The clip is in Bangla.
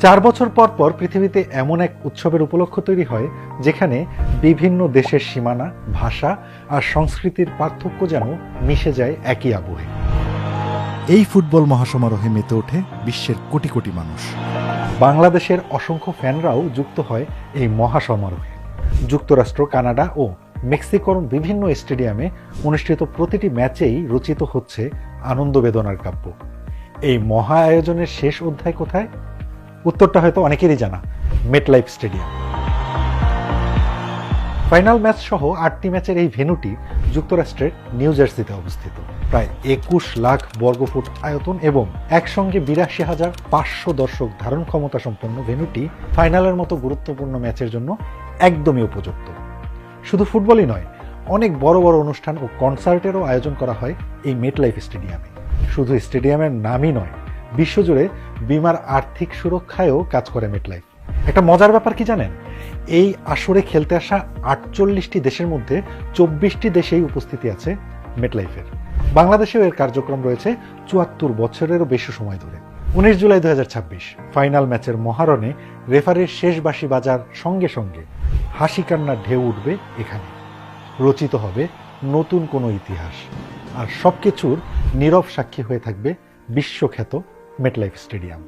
4 বছর পর পর পৃথিবীতে এমন এক উৎসবের উপলক্ষ তৈরি হয় যেখানে বিভিন্ন দেশের সীমানা, ভাষা আর সংস্কৃতির পার্থক্য যেন মিশে যায় একই আবহে। এই ফুটবল মহাসমারোহে মেতে ওঠে বিশ্বের কোটি কোটি মানুষ। বাংলাদেশের অসংখ্য ফ্যানরাও যুক্ত হয় এই মহাসমারোহে। যুক্তরাষ্ট্র, কানাডা ও মেক্সিকোর বিভিন্ন স্টেডিয়ামে অনুষ্ঠিত প্রতিটি ম্যাচেই রচিত হচ্ছে আনন্দ বেদনার কাব্য। এই মহা আয়োজনের শেষ অধ্যায় কোথায়? উত্তরটা হয়তো অনেকেরই জানা, মেটলাইফ স্টেডিয়াম। ফাইনাল ম্যাচ সহ 8টি ম্যাচের এই ভেন্যুটি যুক্তরাষ্ট্রের নিউ জার্সিতে অবস্থিত। প্রায় 21 লাখ বর্গফুট আয়তন এবং একসঙ্গে 82,500 দর্শক ধারণ ক্ষমতা সম্পন্ন ভেন্যুটি ফাইনালের মতো গুরুত্বপূর্ণ ম্যাচের জন্য একদমই উপযুক্ত। শুধু ফুটবলই নয়, অনেক বড় বড় অনুষ্ঠান ও কনসার্টেরও আয়োজন করা হয় এই মেটলাইফ স্টেডিয়ামে। শুধু স্টেডিয়ামের নামই নয়, বিশ্বজুড়ে বিমার আর্থিক সুরক্ষায়ও কাজ করে মেটলাইফ। একটা মজার ব্যাপার কি জানেন? এই আসরে খেলতে আসা 48টি দেশের মধ্যে 24টি দেশেই উপস্থিতি আছে মেটলাইফের। বাংলাদেশেও এর কার্যক্রম রয়েছে 74 বছরেরও বেশি সময় ধরে। 19 জুলাই 2026 ফাইনাল ম্যাচের মহারণে রেফারির শেষ বাঁশি বাজার সঙ্গে সঙ্গে হাসি কান্নার ঢেউ উঠবে এখানে। রচিত হবে নতুন কোনো ইতিহাস, আর সবকিছুর নীরব সাক্ষী হয়ে থাকবে বিশ্বখ্যাত মেটলাইফ স্টেডিয়াম।